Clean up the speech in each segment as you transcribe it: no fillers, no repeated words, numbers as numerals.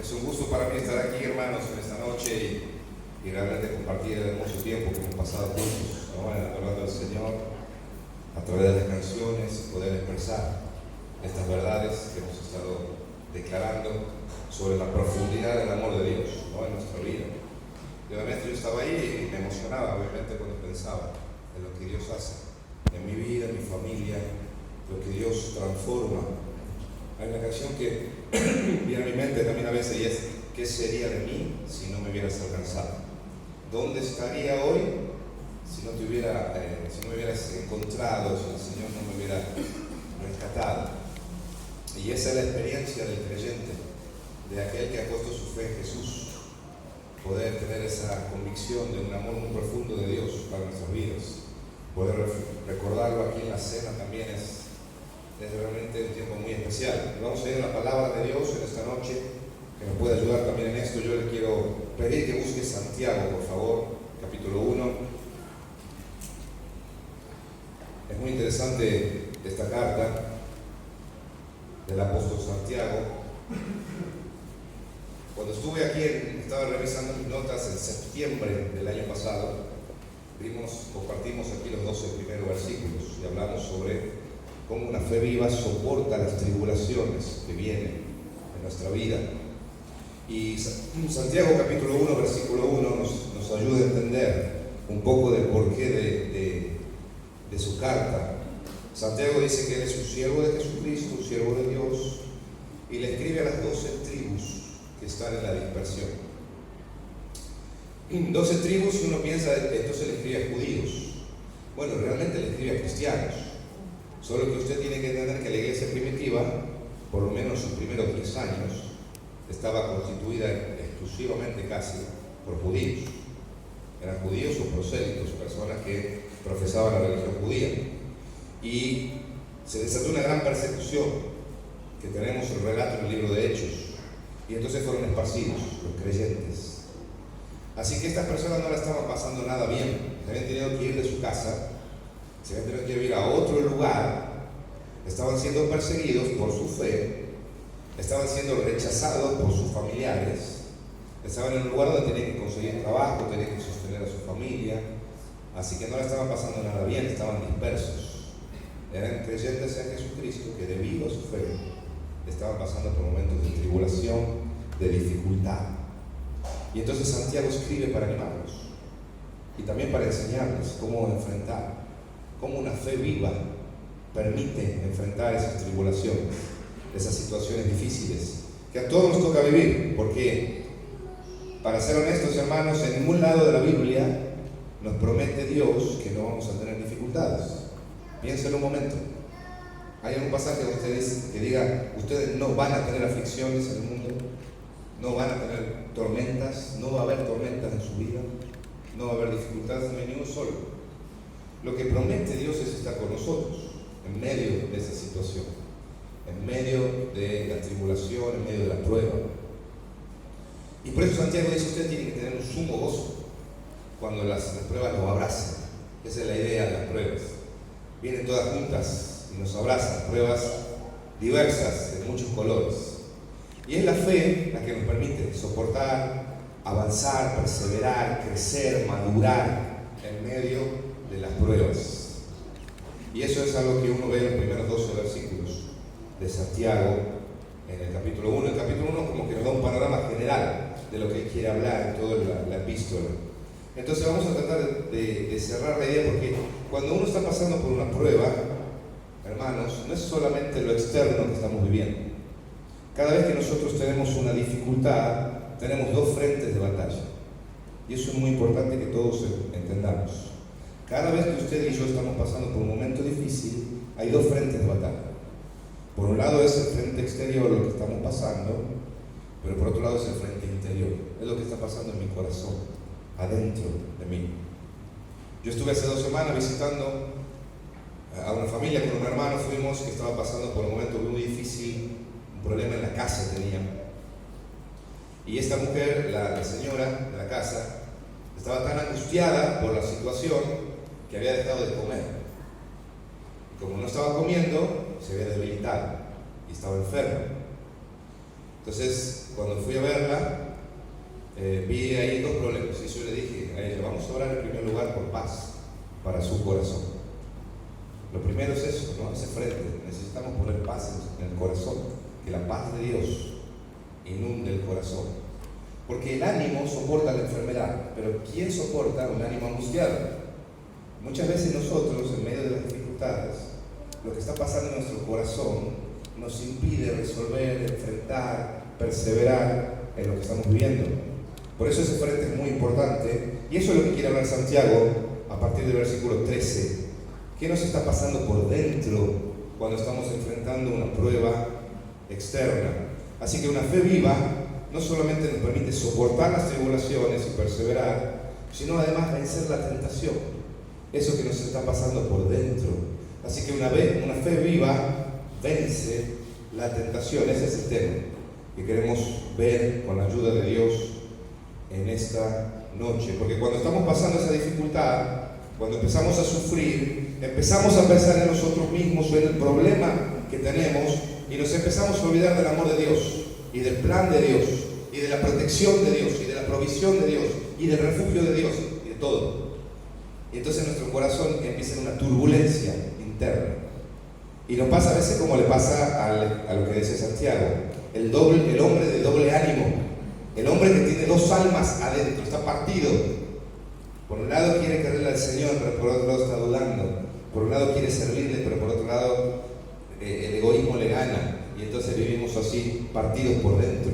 Es un gusto para mí estar aquí, hermanos, en esta noche y realmente compartir el hermoso tiempo que hemos pasado juntos, ¿no? Hablando del Señor a través de las canciones, poder expresar estas verdades que hemos estado declarando sobre la profundidad del amor de Dios, ¿no? En nuestra vida. Y obviamente yo estaba ahí y me emocionaba, obviamente, cuando pensaba en lo que Dios hace en mi vida, en mi familia, lo que Dios transforma. Hay una canción que viene a mi mente también a veces y es: ¿qué sería de mí si no me hubieras alcanzado? ¿Dónde estaría hoy si no me hubieras encontrado, si el Señor no me hubiera rescatado? Y esa es la experiencia del creyente, de aquel que ha puesto su fe en Jesús. Poder tener esa convicción de un amor muy profundo de Dios para nuestras vidas. Poder recordarlo aquí en la cena también es realmente un tiempo muy especial. Y vamos a ir a la palabra de Dios en esta noche, que nos puede ayudar también en esto. Yo le quiero pedir que busque Santiago, por favor, capítulo 1. Es muy interesante esta carta del apóstol Santiago. Cuando estuve aquí, estaba revisando mis notas en septiembre del año pasado, compartimos aquí los 12 primeros versículos y hablamos sobre cómo una fe viva soporta las tribulaciones que vienen en nuestra vida. Y Santiago capítulo 1, versículo 1 nos ayuda a entender un poco del porqué de su carta. Santiago dice que él es un siervo de Jesucristo, un siervo de Dios, y le escribe a las 12 tribus que están en la dispersión. 12 tribus, uno piensa que esto se le escribe a judíos. Bueno, realmente le escribe a cristianos. Solo que usted tiene que entender que la iglesia primitiva, por lo menos sus primeros 10 años, estaba constituida exclusivamente casi por judíos. Eran judíos o prosélitos, personas que profesaban la religión judía. Y se desató una gran persecución, que tenemos el relato en el libro de Hechos. Y entonces fueron esparcidos los creyentes. Así que estas personas no la estaban pasando nada bien. Se habían tenido que ir de su casa, se habían tenido que ir a otro lugar, estaban siendo perseguidos por su fe, estaban siendo rechazados por sus familiares, estaban en un lugar donde tenían que conseguir trabajo, tenían que sostener a su familia, así que no la estaban pasando nada bien, estaban dispersos. Eran creyentes en Jesucristo que debido a su fe estaban pasando por momentos de tribulación, de dificultad. Y entonces Santiago escribe para animarlos y también para enseñarles cómo enfrentar, cómo una fe viva permite enfrentar esas tribulaciones, esas situaciones difíciles que a todos nos toca vivir, porque, para ser honestos, hermanos, en ningún lado de la Biblia nos promete Dios que no vamos a tener dificultades. Piénsenlo un momento. ¿Hay algún pasaje donde que diga: ustedes no van a tener aflicciones en el mundo, no van a tener tormentas, no va a haber tormentas en su vida, no va a haber dificultades? No hay ningún solo. Lo que promete Dios es estar con nosotros en medio de esa situación, en medio de la tribulación, en medio de la prueba. Y por eso Santiago dice: usted tiene que tener un sumo gozo cuando las pruebas lo abrazan. Esa es la idea de las pruebas. Vienen todas juntas y nos abrazan, pruebas diversas, de muchos colores. Y es la fe la que nos permite soportar, avanzar, perseverar, crecer, madurar en medio de las pruebas. Y eso es algo que uno ve en los primeros 12 versículos de Santiago en el capítulo 1. El capítulo 1 como que nos da un panorama general de lo que él quiere hablar en toda la epístola. Entonces vamos a tratar de cerrar la idea, porque cuando uno está pasando por una prueba, hermanos, no es solamente lo externo que estamos viviendo. Cada vez que nosotros tenemos una dificultad, tenemos dos frentes de batalla. Y eso es muy importante que todos entendamos. Cada vez que usted y yo estamos pasando por un momento difícil, hay dos frentes de batalla. Por un lado es el frente exterior, lo que estamos pasando, pero por otro lado es el frente interior. Es lo que está pasando en mi corazón, adentro de mí. Yo estuve hace 2 semanas visitando a una familia con un hermano, fuimos, que estaba pasando por un momento muy difícil, un problema en la casa tenían. Y esta mujer, la señora de la casa, estaba tan angustiada por la situación que había dejado de comer. Y como no estaba comiendo, se había debilitado y estaba enferma. Entonces, cuando fui a verla, vi ahí dos problemas. Y yo le dije a ella, vamos a orar en primer lugar por paz para su corazón. Lo primero es eso, ¿no? Ese frente. Necesitamos poner paz en el corazón. Que la paz de Dios inunde el corazón. Porque el ánimo soporta la enfermedad, pero ¿quién soporta un ánimo angustiado? Muchas veces nosotros, en medio de las dificultades, lo que está pasando en nuestro corazón nos impide resolver, enfrentar, perseverar en lo que estamos viviendo. Por eso ese frente es muy importante, y eso es lo que quiere hablar Santiago a partir del versículo 13. ¿Qué nos está pasando por dentro cuando estamos enfrentando una prueba externa? Así que una fe viva no solamente nos permite soportar las tribulaciones y perseverar, sino además vencer la tentación, eso que nos está pasando por dentro. Así que una fe viva vence la tentación. Ese es el tema que queremos ver con la ayuda de Dios en esta noche. Porque cuando estamos pasando esa dificultad, cuando empezamos a sufrir, empezamos a pensar en nosotros mismos o en el problema que tenemos y nos empezamos a olvidar del amor de Dios y del plan de Dios y de la protección de Dios y de la provisión de Dios y del refugio de Dios y de todo. Y entonces nuestro corazón empieza en una turbulencia interna. Y nos pasa a veces como le pasa a lo que dice Santiago, el hombre de doble ánimo, el hombre que tiene dos almas adentro, está partido. Por un lado quiere quererle al Señor, pero por otro lado está dudando. Por un lado quiere servirle, pero por otro lado el egoísmo le gana. Y entonces vivimos así, partidos por dentro.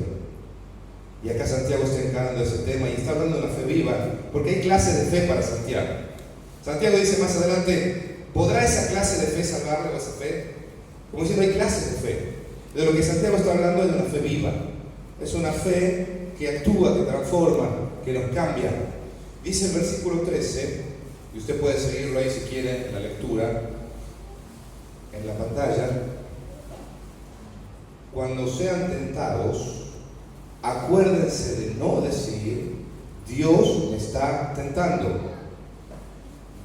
Y acá Santiago está encarando ese tema y está hablando de la fe viva, porque hay clases de fe para Santiago. Santiago dice más adelante, ¿podrá esa clase de fe salvarle o esa fe? Como diciendo, hay clases de fe. De lo que Santiago está hablando es de una fe viva. Es una fe que actúa, que transforma, que nos cambia. Dice el versículo 13, y usted puede seguirlo ahí si quiere en la lectura, en la pantalla. Cuando sean tentados, acuérdense de no decir, Dios me está tentando.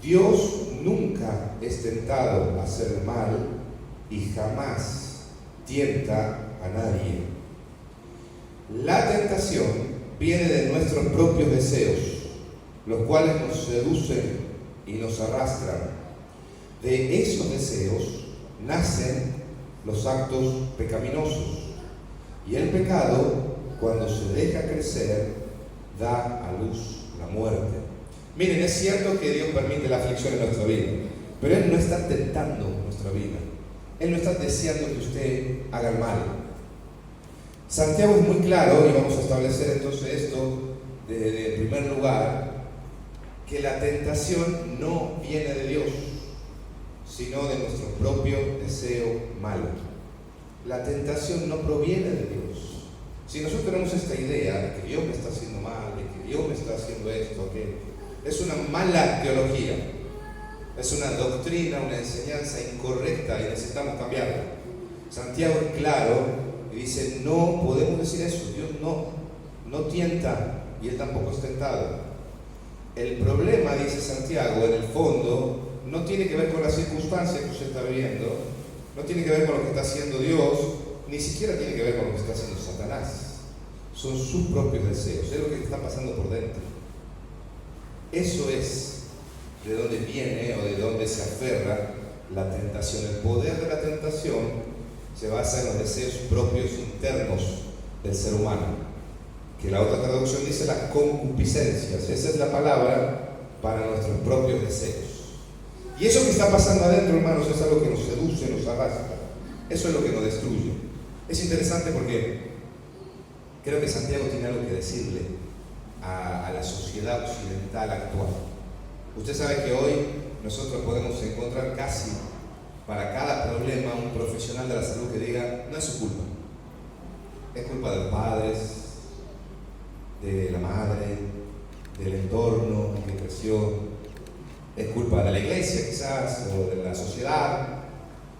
Dios nunca es tentado a hacer mal y jamás tienta a nadie. La tentación viene de nuestros propios deseos, los cuales nos seducen y nos arrastran. De esos deseos nacen los actos pecaminosos. Y el pecado, cuando se deja crecer, da a luz la muerte. Miren, es cierto que Dios permite la aflicción en nuestra vida, pero Él no está tentando nuestra vida. Él no está deseando que usted haga el mal. Santiago es muy claro, y vamos a establecer entonces esto de primer lugar, que la tentación no viene de Dios, sino de nuestro propio deseo malo. La tentación no proviene de Dios. Si nosotros tenemos esta idea de que Dios me está haciendo mal, de que Dios me está haciendo esto, que es una mala teología, es una doctrina, una enseñanza incorrecta y necesitamos cambiarla. Santiago es claro y dice, no podemos decir eso, Dios no tienta y Él tampoco es tentado. El problema, dice Santiago, en el fondo, no tiene que ver con las circunstancias que usted está viviendo, no tiene que ver con lo que está haciendo Dios, ni siquiera tiene que ver con lo que está haciendo Satanás. Son sus propios deseos, es lo que está pasando por dentro. Eso es de dónde viene o de dónde se aferra la tentación. El poder de la tentación se basa en los deseos propios internos del ser humano, que la otra traducción dice las concupiscencias. Esa es la palabra para nuestros propios deseos. Y eso que está pasando adentro, hermanos, es algo que nos seduce, nos arrastra. Eso es lo que nos destruye. Es interesante porque creo que Santiago tiene algo que decirle a la sociedad occidental actual. Usted sabe que hoy nosotros podemos encontrar casi para cada problema un profesional de la salud que diga, no es su culpa. Es culpa de los padres, de la madre, del entorno que creció. Es culpa de la iglesia quizás, o de la sociedad,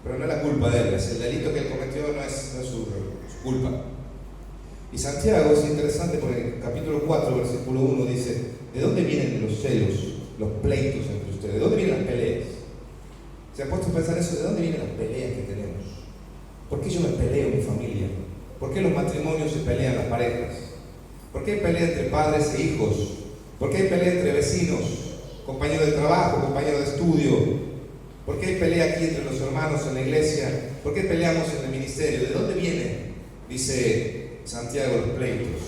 pero no es la culpa de él. Es el delito que él cometió, no es su culpa. Y Santiago es interesante porque en el capítulo 4, versículo 1 dice, ¿de dónde vienen los celos, los pleitos entre ustedes? ¿De dónde vienen las peleas? ¿Se ha puesto a pensar eso? ¿De dónde vienen las peleas que tenemos? ¿Por qué yo me peleo en mi familia? ¿Por qué los matrimonios se pelean las parejas? ¿Por qué hay pelea entre padres e hijos? ¿Por qué hay pelea entre vecinos, compañeros de trabajo, compañeros de estudio? ¿Por qué hay pelea aquí entre los hermanos en la iglesia? ¿Por qué peleamos en el ministerio? ¿De dónde viene? Dice Santiago, los pleitos.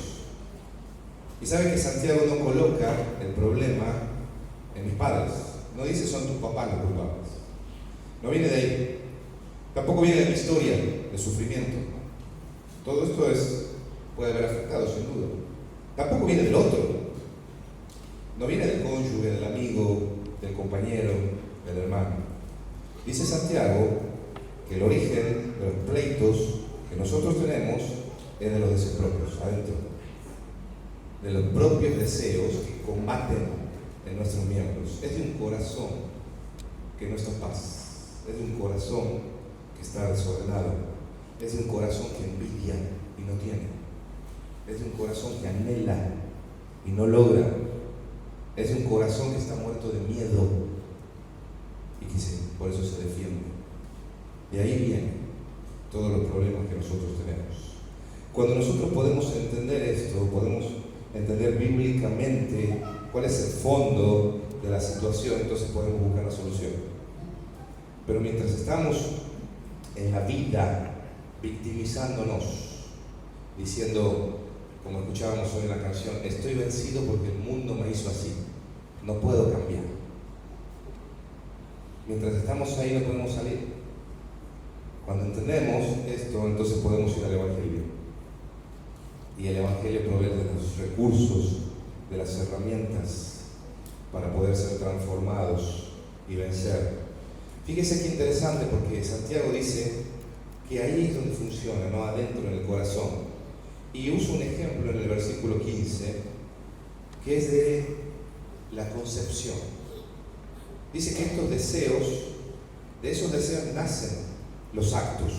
Y sabe que Santiago no coloca el problema en mis padres. No dice son tus papás los culpables. No viene de ahí. Tampoco viene de mi historia de sufrimiento. Todo esto puede haber afectado, sin duda. Tampoco viene del otro. No viene del cónyuge, del amigo, del compañero, del hermano. Dice Santiago que el origen de los pleitos que nosotros tenemos es de los deseos propios, adentro. De los propios deseos que combaten en nuestros miembros. Es de un corazón que no está en paz. Es de un corazón que está desordenado. Es de un corazón que envidia y no tiene. Es de un corazón que anhela y no logra. Es de un corazón que está muerto de miedo y que por eso se defiende. De ahí vienen todos los problemas que nosotros tenemos. Cuando nosotros podemos entender esto, podemos entender bíblicamente cuál es el fondo de la situación, entonces podemos buscar la solución. Pero mientras estamos en la vida victimizándonos, diciendo, como escuchábamos hoy en la canción, estoy vencido porque el mundo me hizo así, no puedo cambiar. Mientras estamos ahí no podemos salir. Cuando entendemos esto, entonces podemos ir al Evangelio. Y el Evangelio provee de los recursos, de las herramientas para poder ser transformados y vencer. Fíjese qué interesante, porque Santiago dice que ahí es donde funciona, no adentro en el corazón. Y uso un ejemplo en el versículo 15, que es de la concepción. Dice que estos deseos, de esos deseos nacen los actos,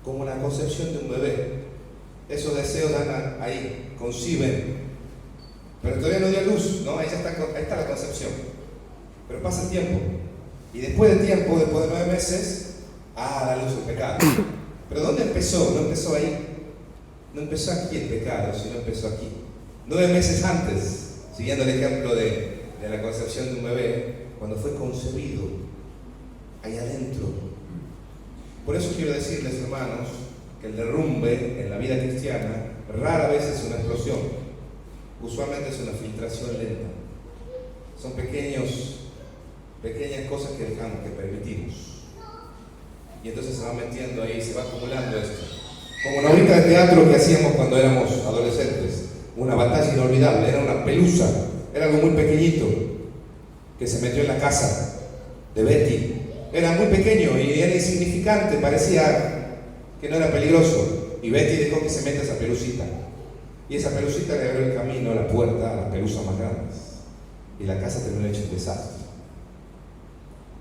como la concepción de un bebé. Esos deseos dan ahí, conciben, pero todavía no dio luz, ¿no? Ahí está la concepción. Pero pasa el tiempo, y después de 9 meses, da luz el pecado. Pero ¿dónde empezó? No empezó ahí. No empezó aquí el pecado, sino empezó aquí. 9 meses antes, siguiendo el ejemplo de la concepción de un bebé, cuando fue concebido, ahí adentro. Por eso quiero decirles, hermanos, que el derrumbe en la vida cristiana rara vez es una explosión. Usualmente es una filtración lenta. Son pequeñas cosas que dejamos, que permitimos. Y entonces se va metiendo ahí, se va acumulando esto. Como una obra de teatro que hacíamos cuando éramos adolescentes. Una batalla inolvidable, era una pelusa, era algo muy pequeñito que se metió en la casa de Betty. Era muy pequeño y era insignificante, parecía que no era peligroso. Y Betty dejó que se meta esa pelucita. Y esa pelucita le abrió el camino, la puerta a las pelusas más grandes. Y la casa terminó hecha un desastre.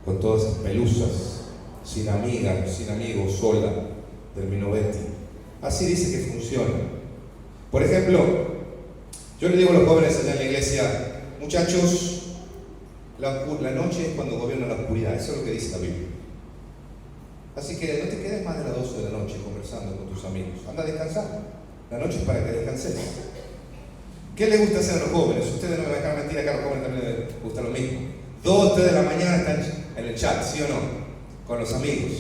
Con todas esas pelusas, sin amigas, sin amigos, sola, terminó Betty. Así dice que funciona. Por ejemplo, yo le digo a los jóvenes allá en la iglesia, muchachos, la noche es cuando gobierna la oscuridad. Eso es lo que dice la Biblia. Así que no te quedes más de las 12 de la noche conversando con tus amigos. Anda a descansar. La noche es para que descanses. ¿Qué les gusta hacer a los jóvenes? Ustedes no me van a dejar mentir, acá a los jóvenes también les gusta lo mismo. 2 o 3 de la mañana están en el chat, ¿sí o no? Con los amigos.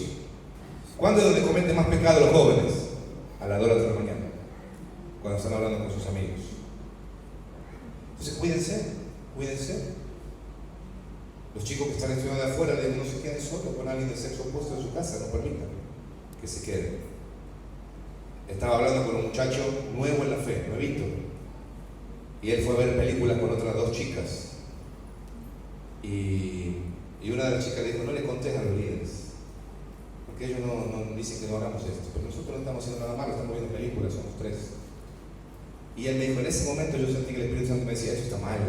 ¿Cuándo es donde cometen más pecado los jóvenes? A las 2 de la mañana, cuando están hablando con sus amigos. Entonces cuídense. Los chicos que están estudiando de afuera, no se queden solos con alguien del sexo opuesto en su casa, no permitan que se queden. Estaba hablando con un muchacho nuevo en la fe, nuevito, y él fue a ver películas con otras 2 chicas. Y una de las chicas le dijo, no le contés a los líderes, porque ellos no dicen que no hagamos esto, pero nosotros no estamos haciendo nada malo, estamos viendo películas, somos 3. Y él me dijo, en ese momento yo sentí que el Espíritu Santo me decía, esto está mal,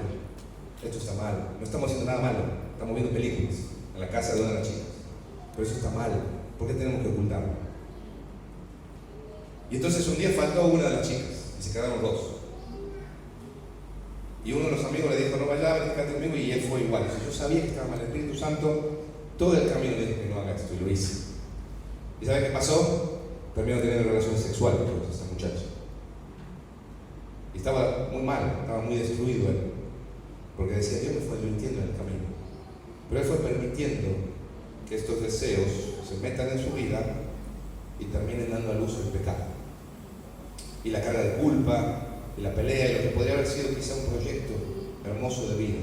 no estamos haciendo nada malo, estamos viendo películas en la casa de una de las chicas, pero eso está mal, ¿por qué tenemos que ocultarlo? Y entonces un día faltó una de las chicas, y se quedaron 2. Y uno de los amigos le dijo, no vayas, ven, quédate conmigo, y él fue igual. Dice, yo sabía que estaba mal, el Espíritu Santo todo el camino le dijo que no haga esto, y lo hice. ¿Y sabe qué pasó? terminó teniendo relaciones sexuales con esa muchacha. Y estaba muy mal, estaba muy destruido él, porque decía, Dios me fue advirtiendo en el camino. Pero él fue permitiendo que estos deseos se metan en su vida y terminen dando a luz el pecado. Y la carga de culpa, y la pelea, y lo que podría haber sido quizá un proyecto hermoso de vida,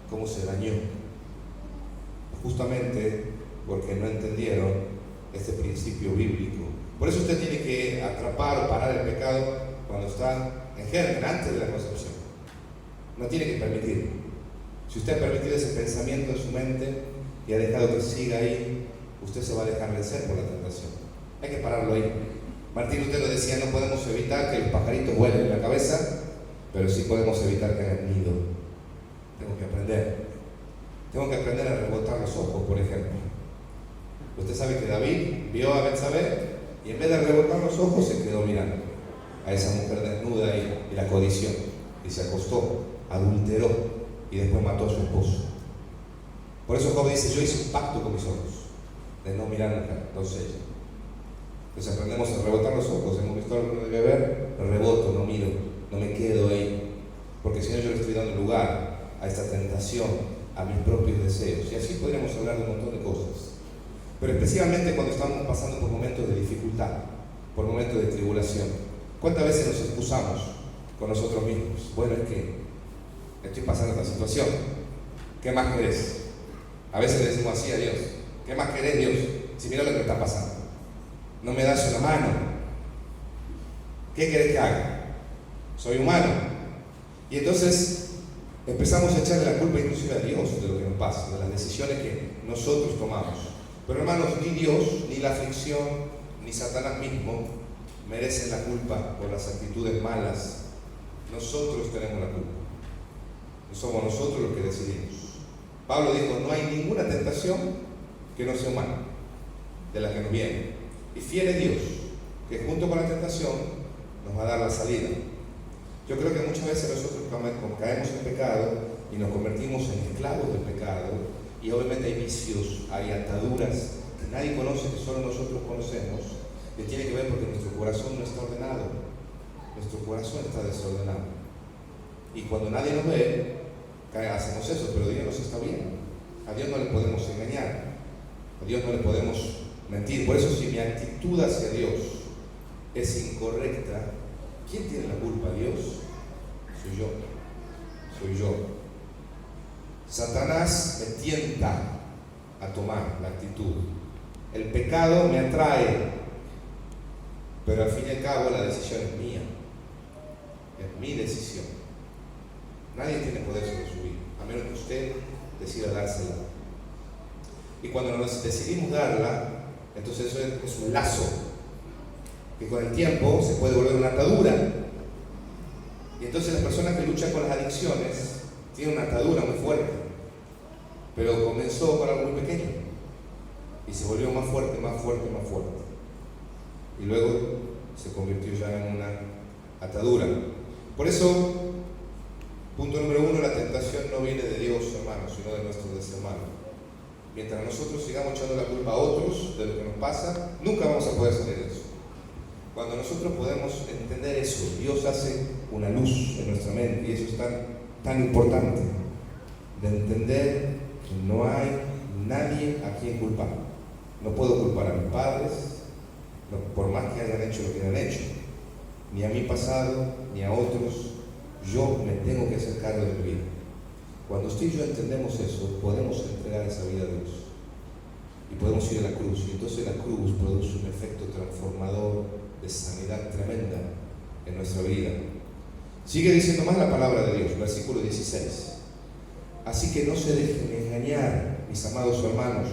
cómo se dañó. Justamente porque no entendieron este principio bíblico. Por eso usted tiene que atrapar o parar el pecado cuando está en germen, antes de la concepción. No tiene que permitirlo. Si usted ha permitido ese pensamiento en su mente y ha dejado que siga ahí, usted se va a dejar vencer por la tentación. Hay que pararlo ahí. Martín Lutero decía, no podemos evitar que los pajaritos vuelen en la cabeza, pero sí podemos evitar que hagan nido. Tengo que aprender. Tengo que aprender a rebotar los ojos, por ejemplo. Usted sabe que David vio a Betsabé y en vez de rebotar los ojos se quedó mirando a esa mujer desnuda y la codició. Y se acostó, adulteró y después mató a su esposo. Por eso Job dice, yo hice un pacto con mis ojos de no mirar a mujer, doncella. Entonces aprendemos a rebotar los ojos. Hemos visto algo que no debe ver, reboto, no miro, no me quedo ahí. Porque si no yo le estoy dando lugar a esta tentación, a mis propios deseos. Y así podríamos hablar de un montón de cosas. Pero especialmente cuando estamos pasando por momentos de dificultad, por momentos de tribulación. ¿Cuántas veces nos excusamos con nosotros mismos? Bueno, es que estoy pasando esta situación. ¿Qué más querés? A veces le decimos así a Dios. ¿Qué más querés, Dios? Si mira lo que me está pasando. No me das una mano. ¿Qué querés que haga? Soy humano. Y entonces empezamos a echarle la culpa inclusive a Dios de lo que nos pasa, de las decisiones que nosotros tomamos. Pero hermanos, ni Dios, ni la aflicción, ni Satanás mismo merecen la culpa por las actitudes malas. Nosotros tenemos la culpa. No somos nosotros los que decidimos. Pablo dijo, no hay ninguna tentación que no sea humana, de la que nos viene. Y fiel es Dios, que junto con la tentación nos va a dar la salida. Yo creo que muchas veces nosotros caemos en pecado y nos convertimos en esclavos del pecado, y obviamente hay vicios, hay ataduras que nadie conoce, que solo nosotros conocemos, que tiene que ver porque nuestro corazón no está ordenado, nuestro corazón está desordenado. Y cuando nadie nos ve, hacemos eso, pero Dios nos está viendo. A Dios no le podemos engañar, a Dios no le podemos mentir. Por eso si mi actitud hacia Dios es incorrecta, ¿quién tiene la culpa? ¿Dios? Soy yo. Soy yo. Satanás me tienta a tomar la actitud. El pecado me atrae, pero al fin y al cabo la decisión es mía. Es mi decisión. Nadie tiene poder sobre su vida, a menos que usted decida dársela. Y cuando nos decidimos darla, entonces eso es un lazo que con el tiempo se puede volver una atadura. Y entonces las personas que luchan con las adicciones tienen una atadura muy fuerte, pero comenzó con algo muy pequeño y se volvió más fuerte, más fuerte, más fuerte, y luego se convirtió ya en una atadura. Por eso, punto número 1, la tentación no viene de Dios, hermanos, sino de nuestros deshermanos. Mientras nosotros sigamos echando la culpa a otros de lo que nos pasa, nunca vamos a poder salir de eso. Cuando nosotros podemos entender eso, Dios hace una luz en nuestra mente, y eso es tan importante, de entender que no hay nadie a quien culpar. No puedo culpar a mis padres, por más que hayan hecho lo que han hecho, ni a mi pasado, ni a otros. Yo me tengo que hacer cargo de mi vida. Cuando usted y yo entendemos eso, podemos entregar esa vida a Dios y podemos ir a la cruz, y entonces la cruz produce un efecto transformador de sanidad tremenda en nuestra vida. Sigue diciendo más la palabra de Dios, versículo 16. Así que no se dejen engañar, mis amados hermanos.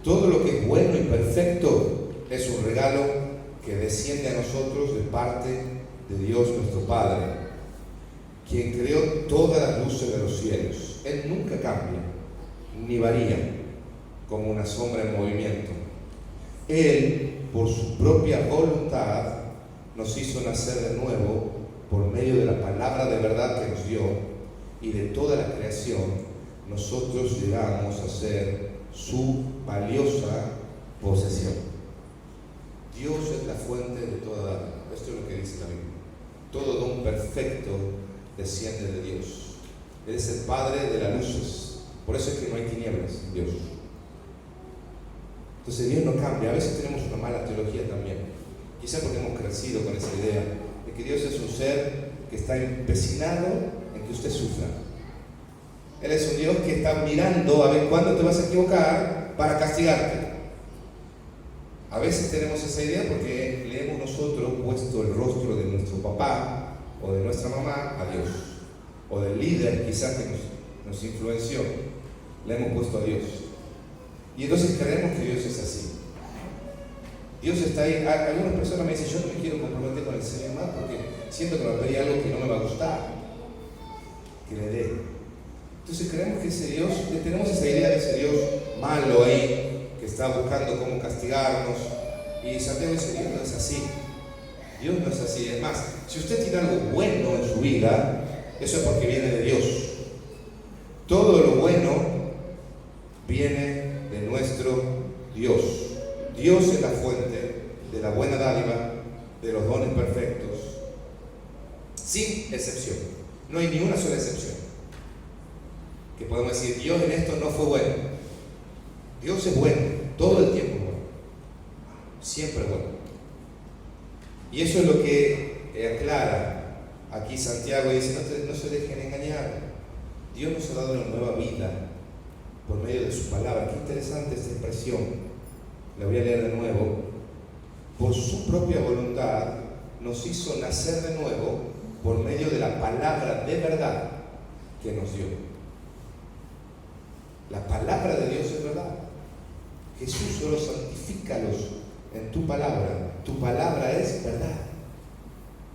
Todo lo que es bueno y perfecto es un regalo que desciende a nosotros de parte de Dios nuestro Padre, quien creó todas las luces de los cielos. Él nunca cambia, ni varía, como una sombra en movimiento. Él, por su propia voluntad, nos hizo nacer de nuevo por medio de la palabra de verdad que nos dio, y de toda la creación nosotros llegamos a ser su valiosa posesión. Dios es la fuente de toda dádiva. Esto es lo que dice la Biblia. Todo don perfecto desciende de Dios. Él es el Padre de las luces. Por eso es que no hay tinieblas en Dios. Entonces Dios no cambia. A veces tenemos una mala teología también. Quizá porque hemos crecido con esa idea de que Dios es un ser que está empecinado en que usted sufra. Él es un Dios que está mirando a ver cuándo te vas a equivocar para castigarte. A veces tenemos esa idea porque le hemos nosotros puesto el rostro de nuestro papá o de nuestra mamá a Dios, o del líder quizás que nos influenció, le hemos puesto a Dios. Y entonces creemos que Dios es así. Dios está ahí. Algunas personas me dicen, yo no me quiero comprometer con el Señor más porque siento que me va a pedir algo que no me va a gustar, que le dé. Entonces creemos que ese Dios, tenemos esa idea de ese Dios malo ahí, que está buscando cómo castigarnos. Y Santiago dice, Dios no es así. Dios no es así. Es más, si usted tiene algo bueno en su vida, eso es porque viene de Dios. Todo lo bueno viene de nuestro Dios. Dios es la fuente de la buena dádiva, de los dones perfectos, sin excepción. No hay ni una sola excepción que podemos decir, Dios en esto no fue bueno. Dios es bueno, todo el tiempo es bueno, siempre es bueno. Y eso es lo que aclara aquí Santiago, y dice, no se dejen engañar. Dios nos ha dado una nueva vida por medio de su palabra. Qué interesante esta expresión. La voy a leer de nuevo. Por su propia voluntad nos hizo nacer de nuevo por medio de la palabra de verdad que nos dio. La palabra de Dios es verdad. Jesús solo santifícalos en tu palabra. Tu palabra es verdad.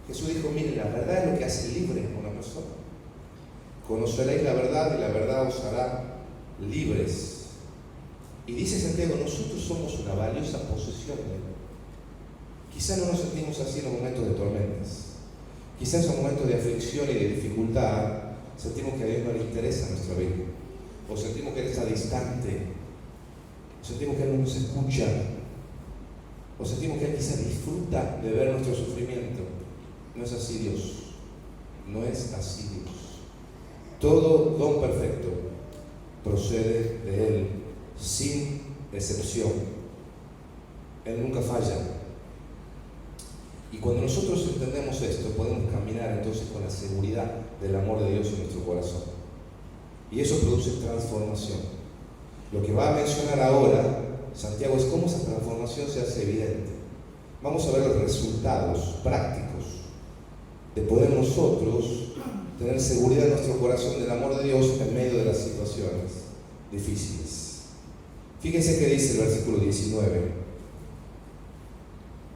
Jesús dijo, mire, la verdad es lo que hace libre a una persona. Conoceréis la verdad y la verdad os hará libres. Y dice Santiago, nosotros somos una valiosa posesión de Él. Quizás no nos sentimos así en los momentos de tormentas. Quizás en momentos de aflicción y de dificultad sentimos que a Dios no le interesa nuestra vida. O sentimos que Él está distante. O sentimos que Él no nos escucha. O sentimos que Él quizás disfruta de ver nuestro sufrimiento. No es así Dios. No es así Dios. Todo don perfecto procede de Él, sin excepción. Él nunca falla. Y cuando nosotros entendemos esto, podemos caminar entonces con la seguridad del amor de Dios en nuestro corazón. Y eso produce transformación. Lo que va a mencionar ahora Santiago es cómo esa transformación se hace evidente. Vamos a ver los resultados prácticos de poder nosotros tener seguridad en nuestro corazón del amor de Dios en medio de las situaciones difíciles. Fíjense que dice el versículo 19.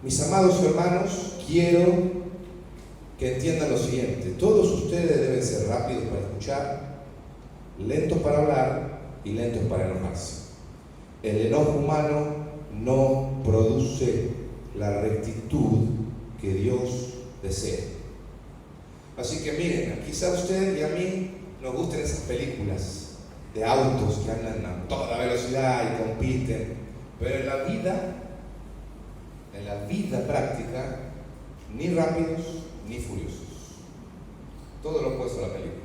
Mis amados hermanos, quiero que entiendan lo siguiente. Todos ustedes deben ser rápidos para escuchar, lentos para hablar y lentos para enojarse. El enojo humano no produce la rectitud que Dios desea. Así que miren, quizá a usted y a mí nos gusten esas películas de autos que andan a toda velocidad y compiten, pero en la vida práctica, ni rápidos ni furiosos. Todo lo opuesto a la película.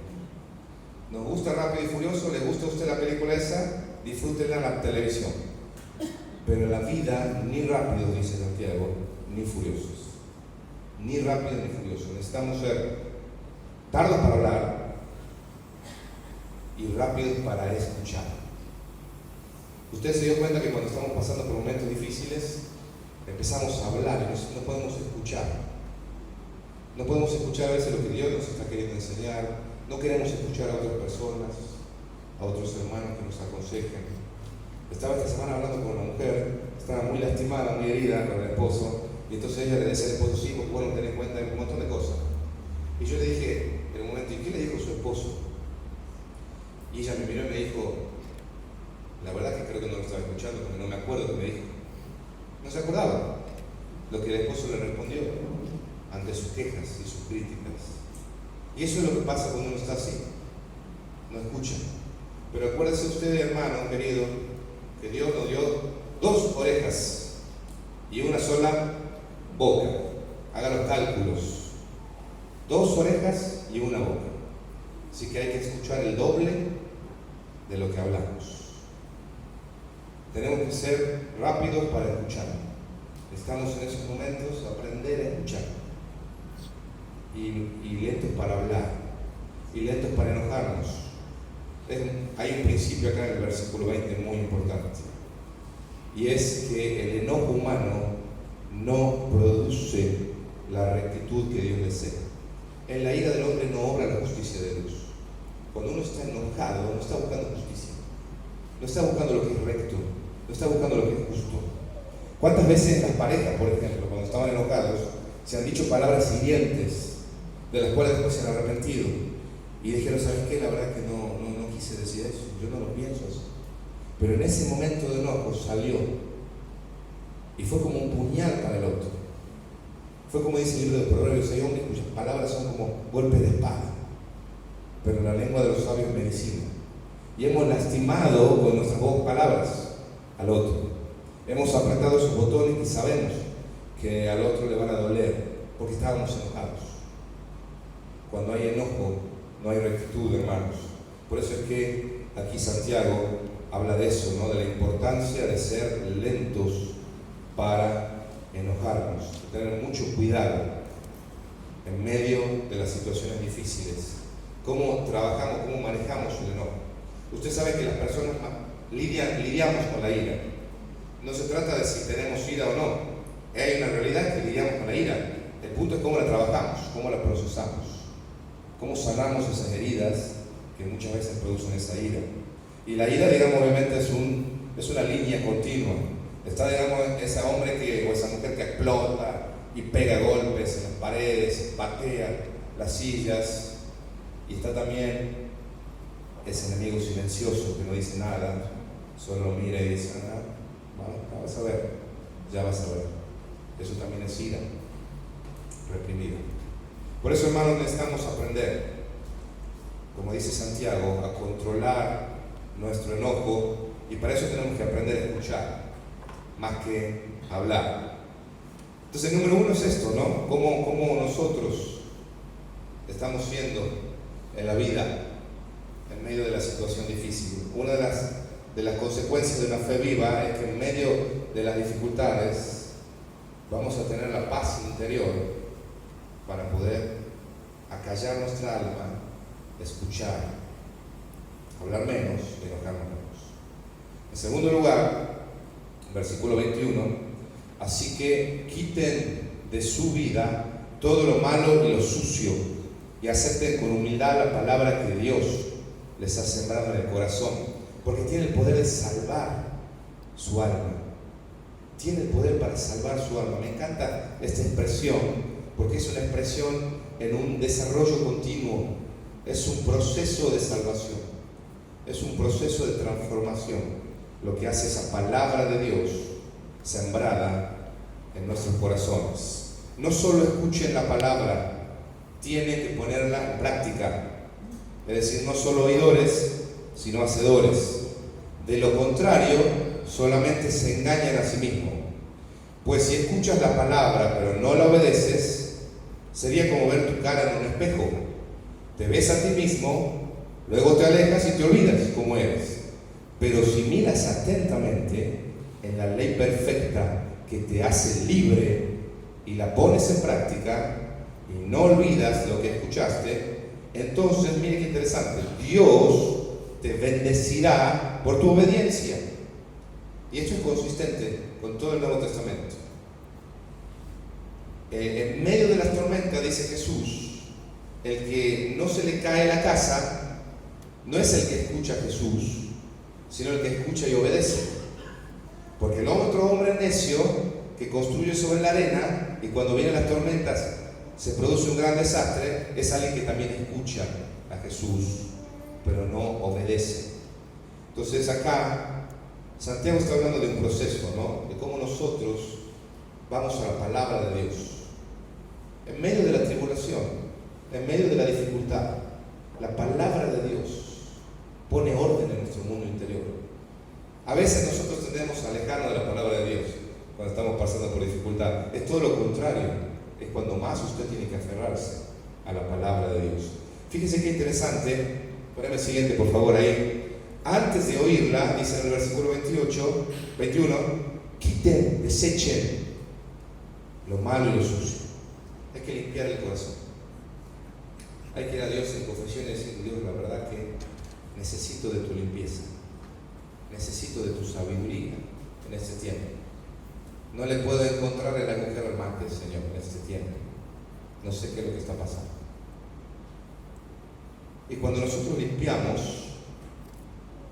Nos gusta Rápido y Furioso, ¿le gusta a usted la película esa? Disfrútenla en la televisión. Pero en la vida, ni rápidos, dice Santiago, ni furiosos. Ni rápidos ni furiosos. Necesitamos ser tardos para hablar y rápidos para escuchar. Usted se dio cuenta que cuando estamos pasando por momentos difíciles, empezamos a hablar y no podemos escuchar. No podemos escuchar a veces lo que Dios nos está queriendo enseñar. No queremos escuchar a otras personas, a otros hermanos que nos aconsejen. Estaba esta semana hablando con una mujer, estaba muy lastimada, muy herida con el esposo, y entonces ella le decía al esposo, sí, pues bueno, ten en cuenta un montón de cosas. Y yo le dije, en un momento, ¿y qué le dijo su esposo? Y ella me miró y me dijo, la verdad que creo que no lo estaba escuchando, porque no me acuerdo que me dijo. No se acordaba lo que el esposo le respondió ante sus quejas y sus críticas. Y eso es lo que pasa cuando uno está así, no escucha. Pero acuérdese usted, hermano querido, que Dios nos dio dos orejas y una sola boca. Haga los cálculos. 2 orejas y una boca. Así que hay que escuchar el doble de lo que hablamos. Tenemos que ser rápidos para escuchar. Estamos en esos momentos aprender a escuchar. Y lentos para hablar. Y lentos para enojarnos. Hay un principio acá en el versículo 20 muy importante. Y es que el enojo humano no produce la rectitud que Dios desea. En la ira del hombre no obra la justicia de Dios. Cuando uno está enojado, no está buscando justicia. No está buscando lo que es recto. No está buscando lo que es justo. ¿Cuántas veces las parejas, por ejemplo, cuando estaban enojados, se han dicho palabras hirientes, de las cuales después se han arrepentido? Y dijeron, ¿sabes qué? La verdad que no quise decir eso. Yo no lo pienso así. Pero en ese momento de enojo salió. Y fue como un puñal para el otro. Fue como dice el libro de Proverbios, hay hombres cuyas palabras son como golpes de espada, pero la lengua de los sabios es medicina. Y hemos lastimado con nuestras palabras al otro. Hemos apretado esos botones y sabemos que al otro le van a doler porque estábamos enojados. Cuando hay enojo, no hay rectitud, hermanos. Por eso es que aquí Santiago habla de eso, ¿no? De la importancia de ser lentos para enojarnos, de tener mucho cuidado en medio de las situaciones difíciles. ¿Cómo trabajamos, cómo manejamos el enojo? Usted sabe que las personas lidiamos con la ira. No se trata de si tenemos ira o no. Hay una realidad que lidiamos con la ira. El punto es cómo la trabajamos, cómo la procesamos, cómo sanamos esas heridas que muchas veces producen esa ira. Y la ira, digamos, obviamente es una línea continua. Está, digamos, ese hombre o esa mujer que explota y pega golpes en las paredes, patea las sillas. Y está también ese enemigo silencioso que no dice nada, solo mira y dice, ya vas a ver, ya vas a ver. Eso también es ira reprimida. Por eso, hermanos, necesitamos aprender, como dice Santiago, a controlar nuestro enojo, y para eso tenemos que aprender a escuchar más que hablar. Entonces, el número 1 es esto, ¿no? Cómo nosotros estamos siendo en la vida en medio de la situación difícil. Una de las consecuencias de una fe viva es que en medio de las dificultades vamos a tener la paz interior para poder acallar nuestra alma, escuchar, hablar menos y enojarnos menos. En segundo lugar, versículo 21, así que quiten de su vida todo lo malo y lo sucio y acepten con humildad la palabra que Dios les ha sembrado en el corazón, porque tiene el poder de salvar su alma. Tiene el poder para salvar su alma. Me encanta esta expresión, porque es una expresión en un desarrollo continuo. Es un proceso de salvación. Es un proceso de transformación. Lo que hace esa palabra de Dios sembrada en nuestros corazones. No solo escuchen la palabra, tienen que ponerla en práctica. Es decir, no solo oidores, sino hacedores. De lo contrario, solamente se engañan a sí mismos. Pues si escuchas la palabra pero no la obedeces, sería como ver tu cara en un espejo. Te ves a ti mismo, luego te alejas y te olvidas cómo eres. Pero si miras atentamente en la ley perfecta que te hace libre y la pones en práctica y no olvidas lo que escuchaste, entonces, mire qué interesante, Dios te bendecirá por tu obediencia. Y esto es consistente con todo el Nuevo Testamento. En medio de las tormentas, dice Jesús, el que no se le cae la casa no es el que escucha a Jesús, sino el que escucha y obedece. Porque el otro hombre necio que construye sobre la arena y cuando vienen las tormentas se produce un gran desastre, es alguien que también escucha a Jesús, pero no obedece. Entonces acá Santiago está hablando de un proceso, ¿no? De cómo nosotros vamos a la palabra de Dios en medio de la tribulación, en medio de la dificultad. La palabra de Dios pone orden en nuestro mundo interior. A veces nosotros tendemos a alejarnos de la palabra de Dios. cuando estamos pasando por dificultad. Es todo lo contrario, es cuando más usted tiene que aferrarse a la palabra de Dios. Fíjense qué interesante, poneme el siguiente por favor ahí. Antes de oírla, dice en el versículo 21, quiten, desechen lo malo y lo sucio. Hay que limpiar el corazón. Hay que ir a Dios en confesión y decir: Dios, la verdad que necesito de tu limpieza, necesito de tu sabiduría en este tiempo. No le puedo encontrar el agujero al mate, Señor, en este tiempo. No sé qué es lo que está pasando. Y cuando nosotros limpiamos,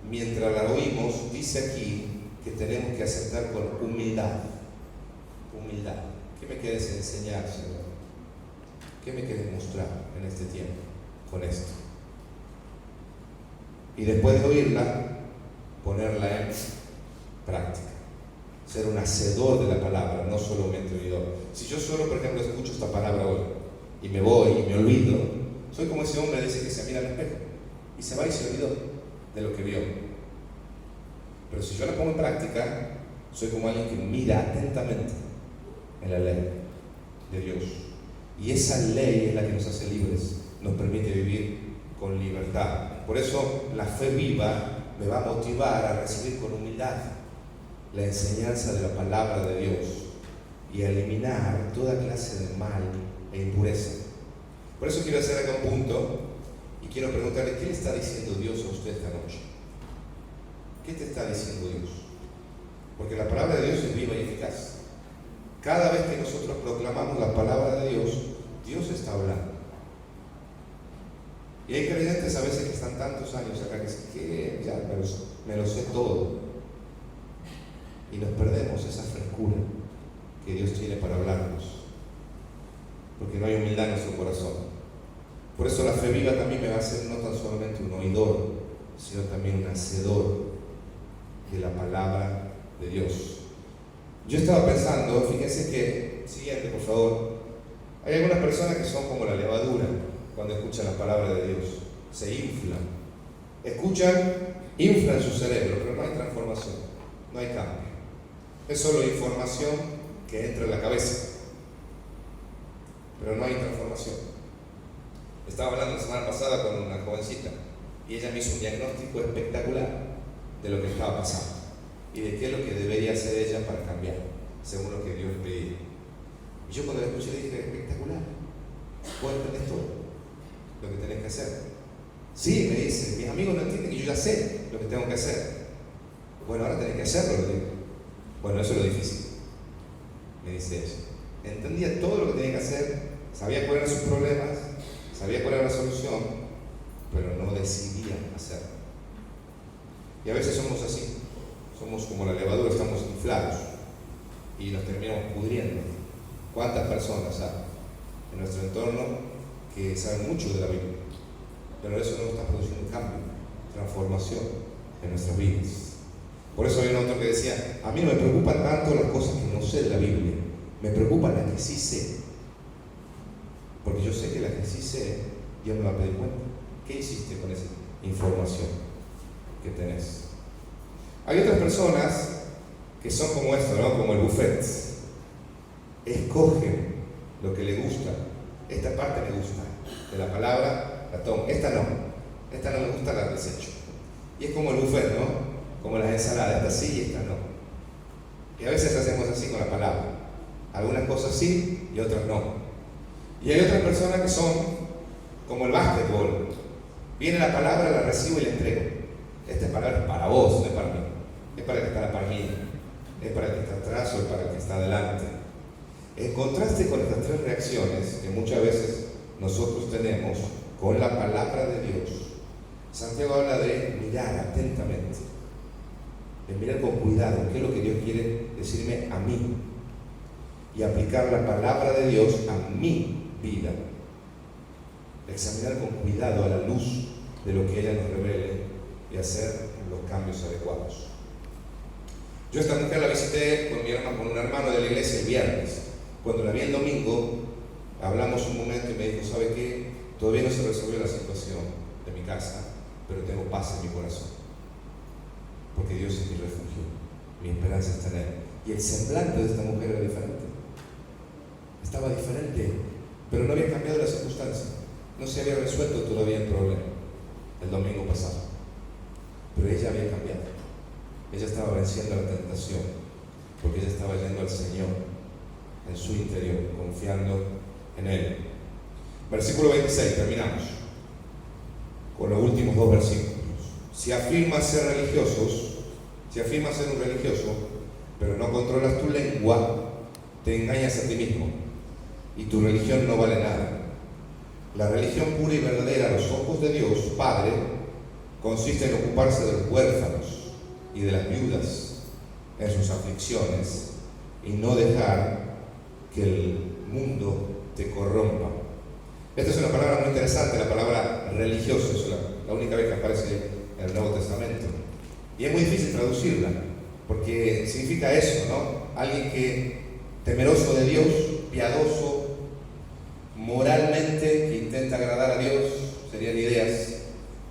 mientras la oímos, dice aquí que tenemos que aceptar con humildad. Humildad. ¿Qué me quieres enseñar, Señor? ¿Qué me quieres mostrar en este tiempo con esto? Y después de oírla, ponerla en práctica. Ser un hacedor de la palabra, no solamente oidor. Si yo solo, por ejemplo, escucho esta palabra hoy y me voy y me olvido, soy como ese hombre que dice que se mira al espejo y se va y se olvidó de lo que vio. Pero si yo la pongo en práctica, soy como alguien que mira atentamente en la ley de Dios. Y esa ley es la que nos hace libres, nos permite vivir con libertad. Por eso la fe viva me va a motivar a recibir con humildad la enseñanza de la palabra de Dios y a eliminar toda clase de mal e impureza. Por eso quiero hacer acá un punto y quiero preguntarle: ¿qué le está diciendo Dios a usted esta noche? ¿Qué te está diciendo Dios? Porque la palabra de Dios es viva y eficaz. Cada vez que nosotros proclamamos la palabra de Dios, Dios está hablando. Y hay creyentes a veces que están tantos años acá que ya me lo sé todo. Y nos perdemos esa frescura que Dios tiene para hablarnos. Porque no hay humildad en nuestro corazón. Por eso la fe viva también me va a hacer no tan solamente un oidor, sino también un hacedor de la palabra de Dios. Yo estaba pensando, fíjense que, siguiente por favor, hay algunas personas que son como la levadura cuando escuchan la palabra de Dios, se inflan, escuchan, inflan su cerebro, pero no hay transformación, no hay cambio, es solo información que entra en la cabeza, pero no hay transformación. Estaba hablando la semana pasada con una jovencita y ella me hizo un diagnóstico espectacular de lo que estaba pasando y de qué es lo que debería hacer ella para cambiar, según lo que Dios le pedía. Y yo cuando la escuché le dije: espectacular, vos entendés todo lo que tenés que hacer. Sí, me dice, mis amigos no entienden y yo ya sé lo que tengo que hacer. Bueno, ahora tenés que hacerlo, le digo. Bueno, eso es lo difícil, me dice ella. Entendía todo lo que tenía que hacer, sabía cuáles eran sus problemas, sabía cuál era la solución, pero no decidía hacerlo. Y a veces somos así. Somos como la levadura, estamos inflados y nos terminamos pudriendo. ¿Cuántas personas hay en nuestro entorno que saben mucho de la Biblia, pero eso no está produciendo cambio, transformación en nuestras vidas? Por eso hay un autor que decía: a mí no me preocupan tanto las cosas que no sé de la Biblia, me preocupan las que sí sé, porque yo sé que las que sí sé, Dios me va a pedir cuenta. ¿Qué hiciste con esa información que tenés? Hay otras personas que son como esto, ¿no? Como el buffet. Escogen lo que le gusta. Esta parte me gusta de la palabra, la tomo. Esta no me gusta, la desecho. Y es como el buffet, ¿no? Como las ensaladas, esta sí y esta no. Y a veces hacemos así con la palabra. Algunas cosas sí y otras no. Y hay otras personas que son como el básquetbol. Viene la palabra, la recibo y la entrego. Esta palabra es para vos, no es para mí. Es para el que está a la par mía, es para el que está atrás o es para el que está adelante. En contraste con estas tres reacciones que muchas veces nosotros tenemos con la palabra de Dios, Santiago habla de mirar atentamente, de mirar con cuidado qué es lo que Dios quiere decirme a mí y aplicar la palabra de Dios a mi vida, examinar con cuidado a la luz de lo que ella nos revele y hacer los cambios adecuados. Yo esta mujer la visité con un hermano de la iglesia el viernes. Cuando la vi el domingo, hablamos un momento y me dijo: ¿sabe qué? Todavía no se resolvió la situación de mi casa, pero tengo paz en mi corazón, porque Dios es mi refugio, mi esperanza está en Él. Y el semblante de esta mujer era diferente. Estaba diferente, pero no había cambiado la circunstancia. No se había resuelto todavía el problema el domingo pasado. Pero ella había cambiado. Ella estaba venciendo la tentación, porque ella estaba yendo al Señor en su interior, confiando en Él. Versículo 26, terminamos con los últimos dos versículos. Si afirmas ser un religioso, pero no controlas tu lengua, te engañas a ti mismo y tu religión no vale nada. La religión pura y verdadera a los ojos de Dios Padre consiste en ocuparse de los huérfanos y de las viudas en sus aflicciones y no dejar que el mundo te corrompa. Esta es una palabra muy interesante, la palabra religioso, es la única vez que aparece en el Nuevo Testamento. Y es muy difícil traducirla, porque significa eso, ¿no? Alguien que temeroso de Dios, piadoso, moralmente, que intenta agradar a Dios, serían ideas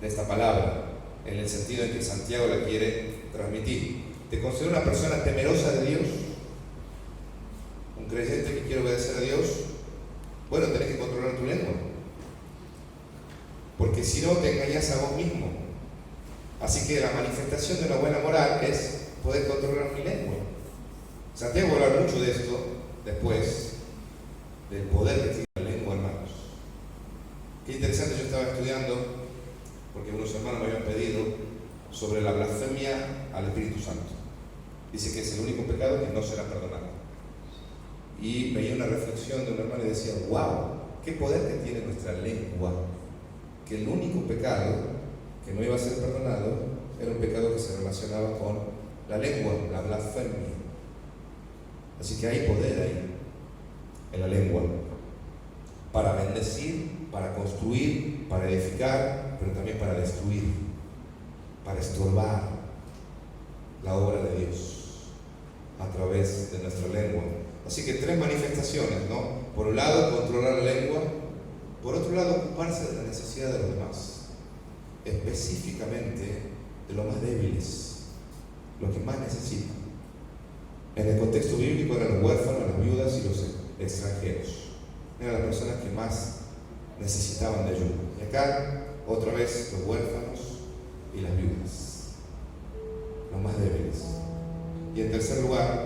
de esta palabra, en el sentido en que Santiago la quiere transmitir. ¿Te considero una persona temerosa de Dios? ¿Un creyente que quiere obedecer a Dios? Bueno, tenés que controlar tu lengua, porque si no te engañas a vos mismo. Así que la manifestación de una buena moral es poder controlar mi lengua. Santiago va a hablar mucho de esto después, del poder que tiene la lengua, hermanos. Qué interesante, yo estaba estudiando, porque unos hermanos me habían pedido, sobre la blasfemia al Espíritu Santo. Dice que es el único pecado que no será perdonado. Y veía una reflexión de un hermano y decía, wow, qué poder que tiene nuestra lengua, que el único pecado que no iba a ser perdonado era un pecado que se relacionaba con la lengua, la blasfemia. Así que hay poder ahí, en la lengua, para bendecir, para construir, para edificar, pero también para destruir, para estorbar la obra de Dios a través de nuestra lengua. Así que tres manifestaciones, ¿no? Por un lado, controlar la lengua. Por otro lado, ocuparse de la necesidad de los demás, específicamente de los más débiles, los que más necesitan. En el contexto bíblico eran los huérfanos, las viudas y los extranjeros. Eran las personas que más necesitaban de ayuda. Y acá, otra vez, los huérfanos y las viudas, los más débiles. Y en tercer lugar,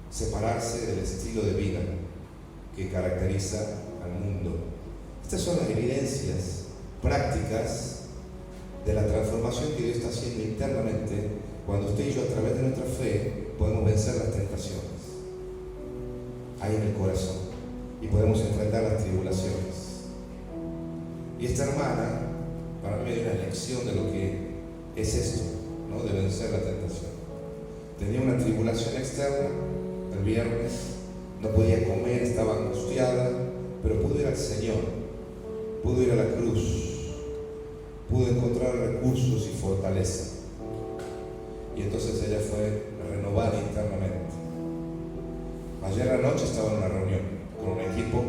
separarse del estilo de vida que caracteriza al mundo. Estas son las evidencias prácticas de la transformación que Dios está haciendo internamente cuando usted y yo, a través de nuestra fe, podemos vencer las tentaciones ahí en el corazón y podemos enfrentar las tribulaciones. Y esta hermana para mí me dio una lección de lo que es esto, ¿no? De vencer la tentación. Tenía una tribulación externa el viernes, no podía comer, estaba angustiada, pero pudo ir al Señor, pudo ir a la cruz, pudo encontrar recursos y fortaleza. Y entonces ella fue renovada internamente. Ayer anoche estaba en una reunión con un equipo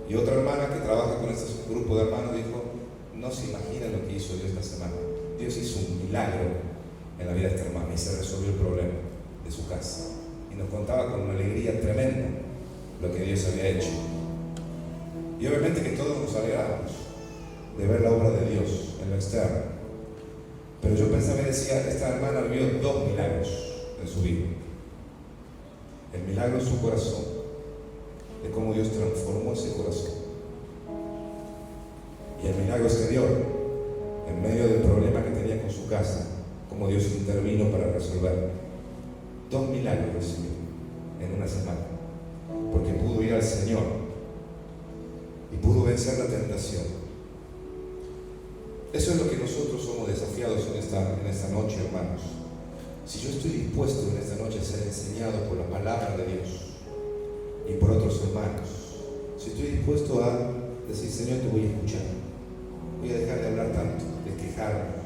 y otra hermana que trabaja con este grupo de hermanos dijo, no se imagina lo que hizo Dios esta semana. Dios hizo un milagro en la vida de esta hermana y se resolvió el problema de su casa. Y nos contaba con una alegría tremenda lo que Dios había hecho. Y obviamente que todos nos alegramos de ver la obra de Dios en lo externo. Pero yo pensaba y decía, esta hermana vio dos milagros en su vida. El milagro en su corazón, de cómo Dios transformó ese corazón. Y el milagro exterior, en medio del problema que tenía con su casa, cómo Dios intervino para resolverlo. Dos milagros recibió en una semana, porque pudo ir al Señor y pudo vencer la tentación. Eso es lo que nosotros somos desafiados en esta noche, hermanos. Si yo estoy dispuesto en esta noche a ser enseñado por la palabra de Dios y por otros hermanos, si estoy dispuesto a decir, Señor, te voy a escuchar, voy a dejar de hablar tanto, de quejarme,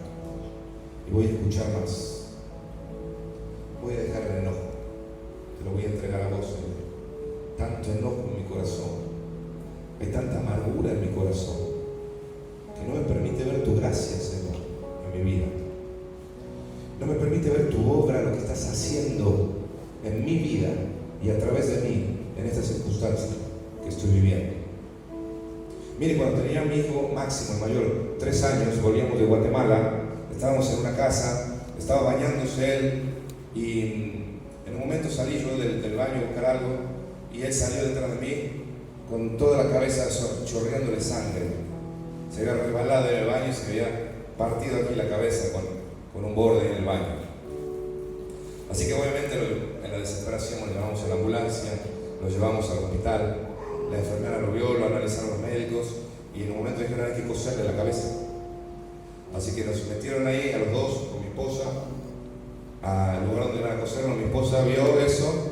y voy a escuchar más, voy a dejar el enojo, te lo voy a entregar a vos, Señor. Tanto enojo en mi corazón, hay tanta amargura en mi corazón, que no me permite ver tu gracia, Señor, en mi vida. No me permite ver tu obra, lo que estás haciendo mi vida y a través de mí en esta circunstancia que estoy viviendo. Mire, cuando tenía a mi hijo Máximo, el mayor, 3 años, volvíamos de Guatemala, estábamos en una casa, estaba bañándose él y en un momento salí yo del baño a buscar algo y él salió detrás de mí con toda la cabeza chorreándole sangre. Se había resbalado en el baño y se había partido aquí la cabeza con un borde en el baño. Así que obviamente en la desesperación lo llevamos a la ambulancia, lo llevamos al hospital, la enfermera lo vio, lo analizaron los médicos y en un momento dijeron hay que coserle la cabeza. Así que nos metieron ahí a los dos con mi esposa al lugar donde iban a coserlo. Mi esposa vio eso,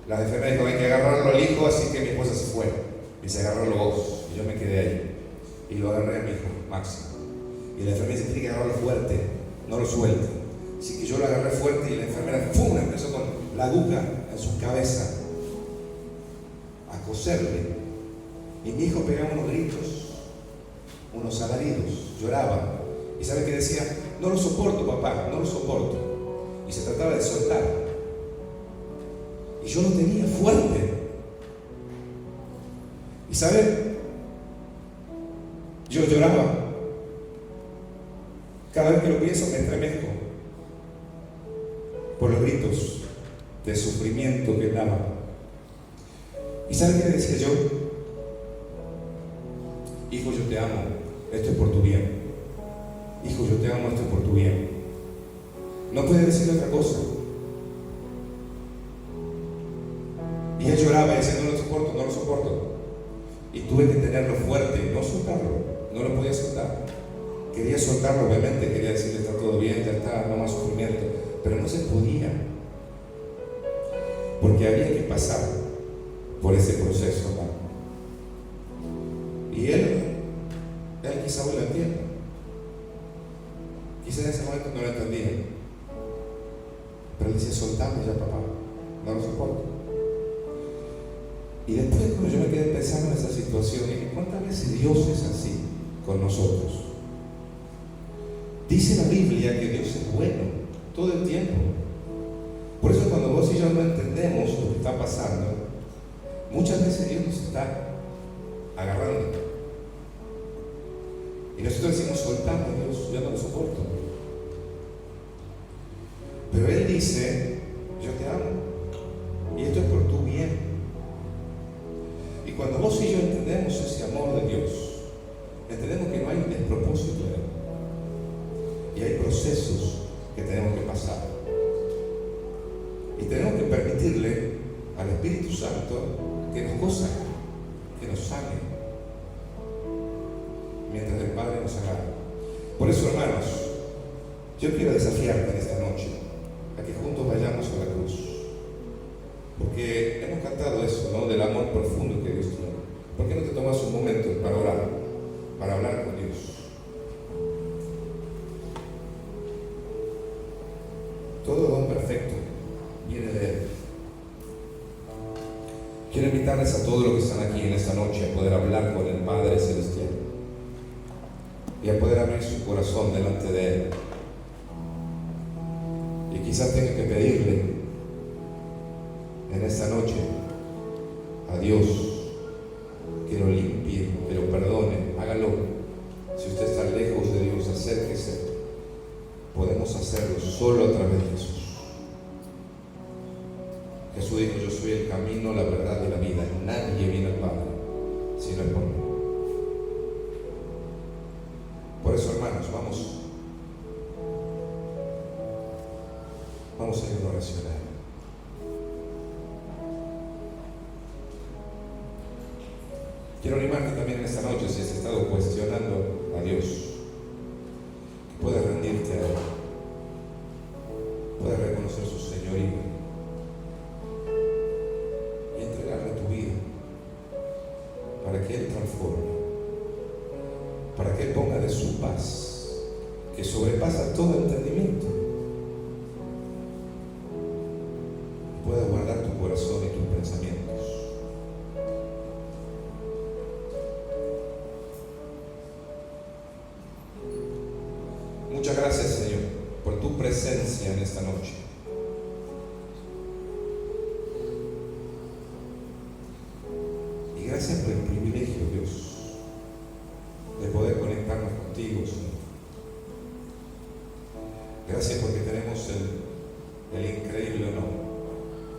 la enfermera dijo hay que agarrarlo al hijo, así que mi esposa se fue y se agarró los dos y yo me quedé ahí y lo agarré a mi hijo Máximo. Y la enfermera dice tiene que agarrarlo fuerte, no lo suelte. Así que yo lo agarré fuerte y la enfermera ¡pum! Empezó con la aguja en su cabeza a coserle. Y mi hijo pegaba unos gritos, unos alaridos, lloraba. ¿Y sabe qué decía? No lo soporto, papá, no lo soporto. Y se trataba de soltar. Y yo lo tenía fuerte. ¿Y sabe? Yo lloraba. Cada vez que lo pienso me estremezco por los gritos de sufrimiento que daba. ¿Y sabe qué le decía yo? Hijo, yo te amo, esto es por tu bien. Hijo, yo te amo, esto es por tu bien. No puede decir otra cosa. Y él lloraba y decía, no lo soporto, no lo soporto. Y tuve que tenerlo fuerte, no soltarlo, no lo podía soltar. Quería soltarlo, obviamente, quería decirle, está todo bien, ya está, no más sufrimiento. Pero no se podía. Porque había que pasar por ese proceso, hermano. Y él quizá hoy lo entienda. Quizá en ese momento no lo entendía. Pero decía, soltame ya, papá, no lo soporto. Y después, cuando yo me quedé pensando en esa situación, dije, ¿cuántas veces Dios es así con nosotros? Dice la Biblia que Dios es bueno todo el tiempo. Por eso cuando vos y yo no entendemos lo que está pasando, muchas veces Dios nos está agarrando. Y nosotros decimos, soltame, Dios, yo no lo soporto. Pero Él dice, yo te amo. Y esto es por tu bien. Y cuando vos y yo entendemos ese amor de Dios, entendemos que no hay un despropósito de Él. Y hay procesos que tenemos que pasar. Y tenemos que permitirle al Espíritu Santo que nos goza, que nos sane, mientras el Padre nos agarra. Por eso, hermanos, yo quiero desafiarte en esta noche a que juntos vayamos a la cruz. Porque hemos cantado eso, ¿no? Del amor profundo que Dios tiene. ¿Por qué no te tomas un momento para orar, para hablar con Dios? Todo don perfecto viene de Él. Quiero invitarles a todos los que están aquí en esta noche a poder hablar con el Padre Celestial y a poder abrir su corazón delante de Él. Y quizás tenga que pedirle en esta noche a Dios que lo limpie, que lo perdone, hágalo. Si usted está lejos de Dios, acérquese. Podemos hacerlo solo a través de Jesús. Jesús dijo, yo soy el camino, la verdad y la vida. Nadie viene al Padre si no es por mí. Por eso, hermanos, vamos a ir a una oración a Él. Quiero animarte también en esta noche, si has estado cuestionando a Dios, que puedas rendirte a Él, puedas reconocer su señorío y entregarle tu vida para que Él transforme, para que Él ponga de su paz, que sobrepasa todo entendimiento, y pueda guardar tu corazón y tus pensamientos. Muchas gracias, Señor, por tu presencia en esta noche. Gracias porque tenemos el increíble honor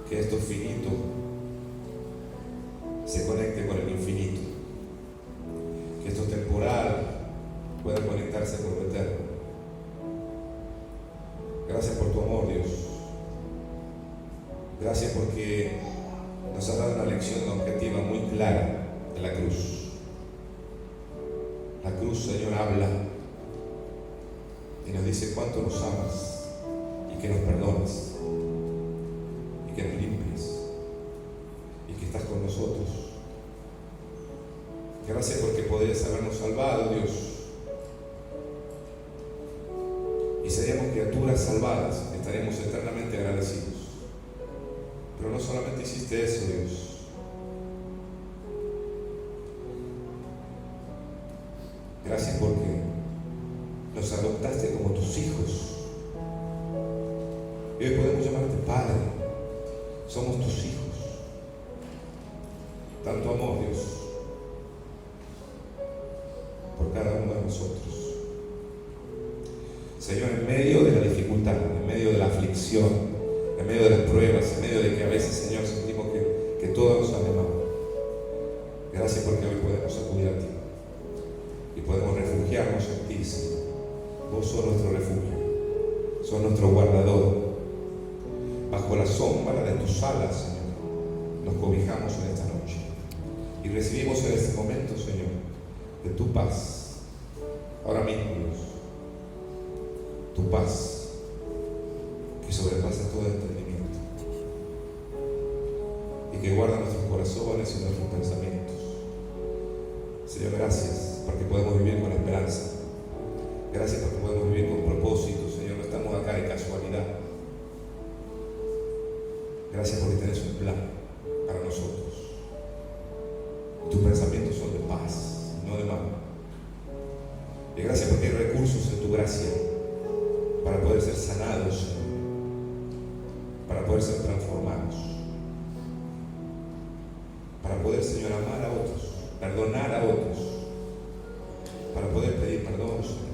que esto finito se conecte con el infinito, que esto temporal pueda conectarse con lo eterno. Gracias por tu amor, Dios. Gracias porque nos has dado una lección objetiva muy clara en la cruz. La cruz, Señor, habla y nos dice cuánto nos amas y que nos perdonas y que nos limpias y que estás con nosotros. Gracias porque podrías habernos salvado, Dios, y seríamos criaturas salvadas, estaríamos eternamente agradecidos. Pero no solamente hiciste eso, Dios. Gracias porque nos adoptaste como tus hijos. Y hoy podemos llamarte Padre. Somos tus hijos. Tanto amor, Dios, por cada uno de nosotros. Señor, en medio de la dificultad, en medio de la aflicción, en medio de las pruebas, en medio de que a veces, Señor, sentimos que todo nos sale mal. Gracias porque hoy podemos acudir a ti y podemos refugiarnos en ti, Señor. Vos sos nuestro refugio, sos nuestro guardador. Bajo la sombra de tus alas, Señor, nos cobijamos en esta noche y recibimos en este momento, Señor, de tu paz. Ahora mismo, Dios, tu paz que sobrepasa todo entendimiento y que guarda nuestros corazones y nuestros pensamientos. Señor, gracias porque podemos vivir con esperanza. Gracias porque podemos vivir con propósito, Señor. No estamos acá de casualidad. Gracias porque tenés un plan para nosotros. Tus pensamientos son de paz, no de mal. Y gracias porque hay recursos en tu gracia para poder ser sanados, Señor, para poder ser transformados, para poder, Señor, amar a otros, perdonar a otros, para poder pedir perdón, Señor,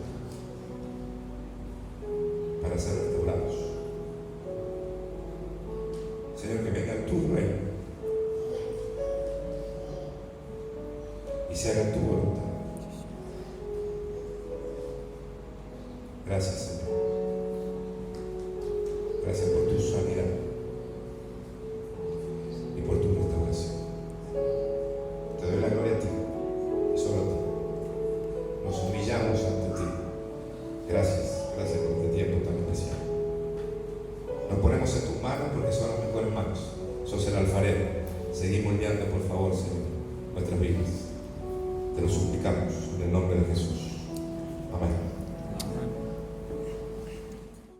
para ser restaurados. Señor, que venga tu reino y se haga tu voluntad. Gracias, Señor. Gracias por tu sanidad y por tu restauración. Te doy la gloria a ti y solo a ti. Nos humillamos ante ti. Gracias, gracias por este tiempo tan especial. Nos ponemos en tus manos porque son las mejores manos. Sos el alfarero. Seguí moldeando, por favor, Señor, nuestras vidas. Te lo suplicamos.